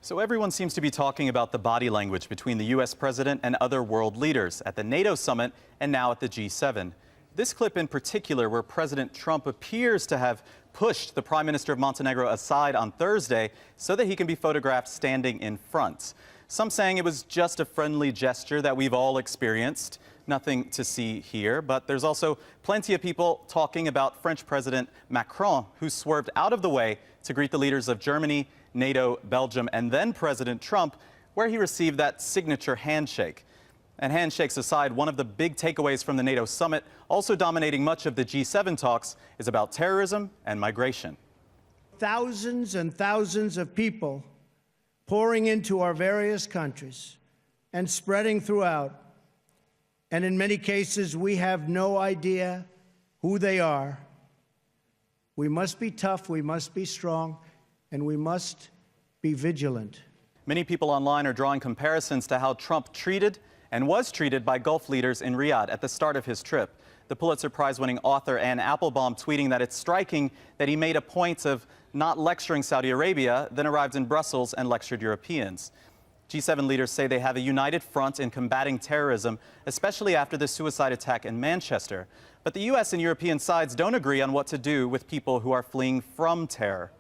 So everyone seems to be talking about the body language between the U.S. president and other world leaders at the NATO summit and now at the G7. This clip in particular, where President Trump appears to have pushed the Prime Minister of Montenegro aside on Thursday so that he can be photographed standing in front. Some saying it was just a friendly gesture that we've all experienced. Nothing to see here, but there's also plenty of people talking about French President Macron, who swerved out of the way to greet the leaders of Germany, NATO, Belgium, and then President Trump, where he received that signature handshake. And handshakes aside, one of the big takeaways from the NATO summit, also dominating much of the G7 talks, is about terrorism and migration. Thousands and thousands of people pouring into our various countries and spreading throughout. And in many cases, we have no idea who they are. We must be tough, we must be strong, and we must be vigilant. Many people online are drawing comparisons to how Trump treated and was treated by Gulf leaders in Riyadh at the start of his trip. The Pulitzer Prize-winning author Anne Applebaum tweeting that it's striking that he made a point of not lecturing Saudi Arabia, then arrived in Brussels and lectured Europeans. G7 leaders say they have a united front in combating terrorism, especially after the suicide attack in Manchester. But the U.S. and European sides don't agree on what to do with people who are fleeing from terror.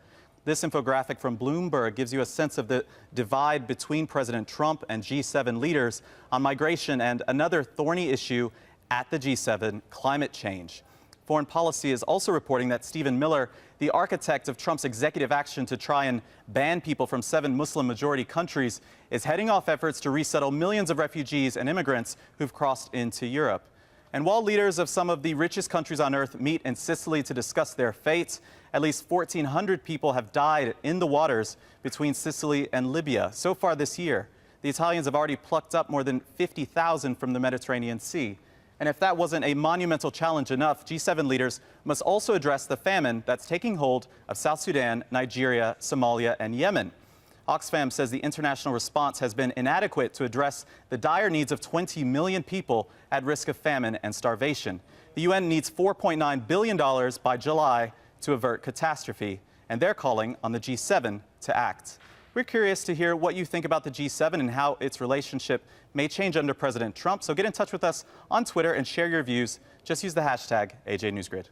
This infographic from Bloomberg gives you a sense of the divide between President Trump and G7 leaders on migration and another thorny issue at the G7, climate change. Foreign Policy is also reporting that Stephen Miller, the architect of Trump's executive action to try and ban people from 7 Muslim-majority countries, is heading off efforts to resettle millions of refugees and immigrants who've crossed into Europe. And while leaders of some of the richest countries on earth meet in Sicily to discuss their fate, at least 1,400 people have died in the waters between Sicily and Libya so far this year. The Italians have already plucked up more than 50,000 from the Mediterranean Sea. And if that wasn't a monumental challenge enough, G7 leaders must also address the famine that's taking hold of South Sudan, Nigeria, Somalia, and Yemen. Oxfam says the international response has been inadequate to address the dire needs of 20 million people at risk of famine and starvation. The UN needs $4.9 billion by July to avert catastrophe, and they're calling on the G7 to act. We're curious to hear what you think about the G7 and how its relationship may change under President Trump. So get in touch with us on Twitter and share your views. Just use the hashtag AJNewsGrid.